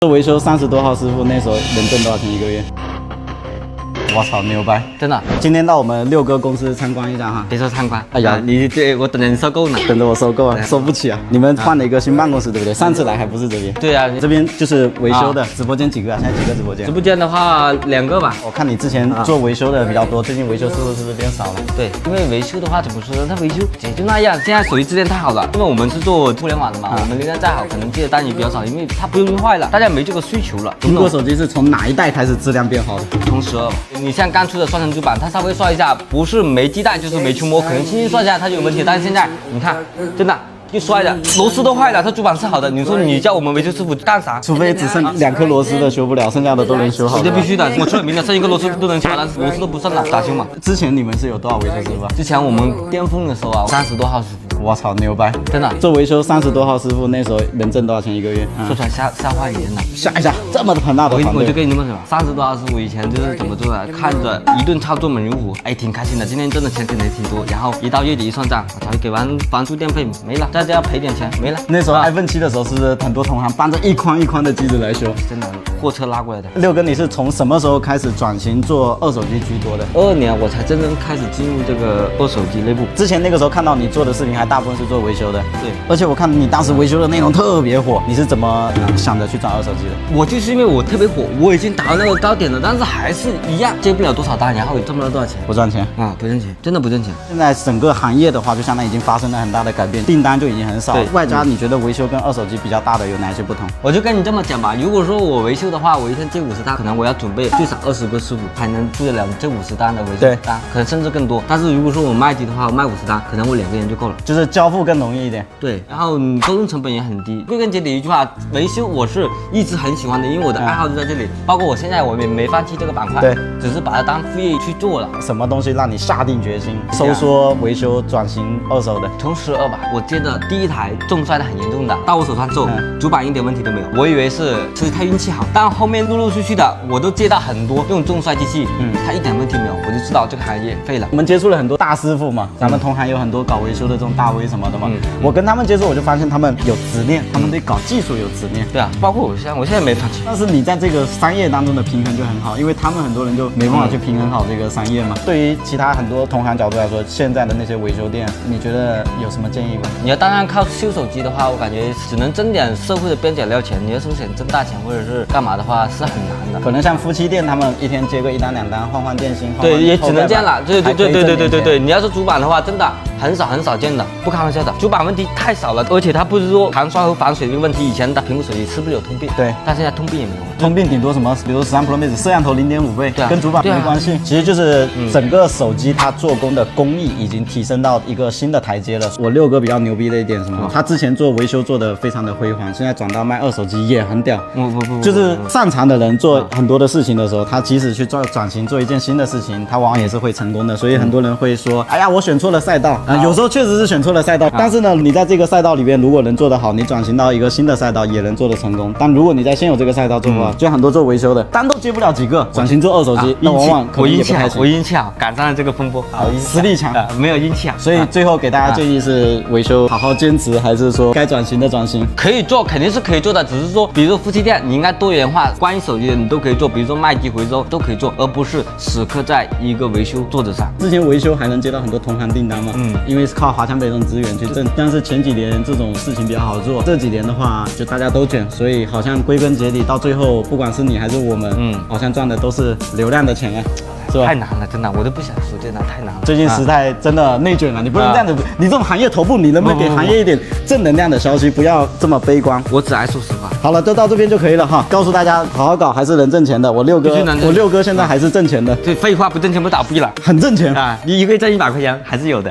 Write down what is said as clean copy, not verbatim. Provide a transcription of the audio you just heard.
这维修30多号师傅那时候能挣多少钱一个月？我操，牛掰！真的。今天到我们六哥公司参观一下哈。别说参观，哎呀你对我等着你收购呢。等着我收购啊，收不起啊！你们换了一个新办公室对不对？上次来还不是这边？对啊，这边就是维修的。直播间几个啊？现在几个直播间？直播间的话2个吧。我看你之前做维修的比较多，最近维修师傅是不是变少了？对，因为维修的话怎么说呢？它维修也就那样。现在手机质量太好了，因为我们是做互联网的嘛，我们流量再好，可能接的单也比较少，因为它不容易坏了，大家没这个需求了。苹果手机是从哪一代开始质量变好的？从12。你像刚出的双层主板，它稍微刷一下，不是没鸡蛋就是没去摸，可能轻轻刷一下它就有问题。但是现在你看，真的。就摔了，螺丝都坏了，它主板是好的。你说你叫我们维修师傅干啥？除非只剩2颗螺丝的修不了，剩下的都能修好。这必须的，我出了名的，剩一个螺丝都能修，但是螺丝都不剩了，咋修嘛？之前你们是有多少维修师傅啊？之前我们巅峰的时候啊，30多号师傅。我操，牛掰！真的，做维修30多号师傅那时候能挣多少钱一个月？说出来吓坏你真的。吓一下，这么庞大的团队，我就跟你们说，30多号师傅以前就是怎么做的？看着一顿操作猛如虎，哎，挺开心的。今天挣的钱可能也挺多，然后一到月底一算账，我操，给完房租电费没了，大家要赔点钱没了。那时候 iPhone 7的时候，是不是很多同行搬着一筐一筐的机子来修？真的，货车拉过来的。六哥，你是从什么时候开始转型做二手机居多的？22年我才真正开始进入这个二手机内部。之前那个时候看到你做的视频，还大部分是做维修的。对，而且我看你当时维修的内容特别火，你是怎么想着去转二手机的？我就是因为我特别火，我已经达到那个高点了，但是还是一样接不了多少单，然后也挣不到多少钱。不赚钱啊，不挣钱，真的不挣钱。现在整个行业的话，就相当于已经发生了很大的改变，订单就已经很少。对，外加你觉得维修跟二手机比较大的有哪些不同？我就跟你这么讲吧，如果说我维修的话，我一天接50单，可能我要准备最少20个师傅才能做得了这50单的维修单，可能甚至更多。但是如果说我卖机的话，我卖50单，可能我2个人就够了，就是交付更容易一点。对，然后沟通成本也很低。归根结底一句话，维修我是一直很喜欢的，因为我的爱好就在这里。包括我现在我也没放弃这个板块，对，只是把它当副业去做了。什么东西让你下定决心收缩维修转型二手的？从12吧，我接的第一台重摔的很严重的，到我手上做，主板一点问题都没有。我以为是他运气好，但后面陆陆续续的我都接到很多用重摔机器，它一点问题没有，我就知道这个行业废了。我们接触了很多大师傅嘛，咱们同行有很多搞维修的这种大 V 什么的嘛，我跟他们接触，我就发现他们有执念，他们对搞技术有执念。对啊，包括我现在没放弃。但是你在这个商业当中的平衡就很好，因为他们很多人就没办法去平衡好这个商业嘛。对于其他很多同行角度来说，现在的那些维修店，你觉得有什么建议吗？你要单单靠修手机的话，我感觉只能挣点社会的边角料钱。你要是想挣大钱或者是干嘛的话，是很难的。可能像夫妻店，他们一天接个1单2单，换电芯，对，也只能这样了。对，你要是主板的话，真的很少见的，不开玩笑的。主板问题太少了，而且它不是说抗刷和防水的问题。以前的苹果手机是不是有通病？对，但现在通病也没有了。通病顶多什么？比如13 Pro Max 摄像头0.5倍，对啊，跟主板没关系。其实就是整个手机它做工的工艺已经提升到一个新的台阶了。我六哥比较牛逼的一点是什么？他之前做维修做的非常的辉煌，现在转到卖二手机也很屌。就是擅长的人做很多的事情的时候，他即使去转型做一件新的事情，他往往也是会成功的。所以很多人会说，哎呀，我选错了赛道啊。有时候确实是选错了赛道，但是呢，你在这个赛道里边如果能做得好，你转型到一个新的赛道也能做得成功。但如果你在现有这个赛道做的话，就很多做维修的单都接不了几个，转型做二手机，那往往可能也不太行。我运气好，赶上了这个风波，实力强，没有运气好。所以最后给大家建议是，维修好好坚持，还是说该转型的转型？可以做，肯定是可以做的，只是说，比如说夫妻店，你应该多元化，关于手机的你都可以做，比如说卖机回收都可以做，而不是死磕在一个维修做者上。之前维修还能接到很多同行订单嘛，因为是靠华强北这种资源去挣，但是前几年这种事情比较好做，这几年的话就大家都卷，所以好像归根结底到最后，不管是你还是我们，好像赚的都是流量的钱啊。是吧？太难了，真的，我都不想说，真的太难了。最近时代真的内卷了，你不能这样子。你这种行业头部，你能不能给行业一点正能量的消息？不要这么悲观。我只爱说实话。好了，就到这边就可以了哈。告诉大家，好好搞还是能挣钱的。我六哥现在还是挣钱的。对，废话，不挣钱不倒闭了，很挣钱啊！你一个月挣100块钱还是有的。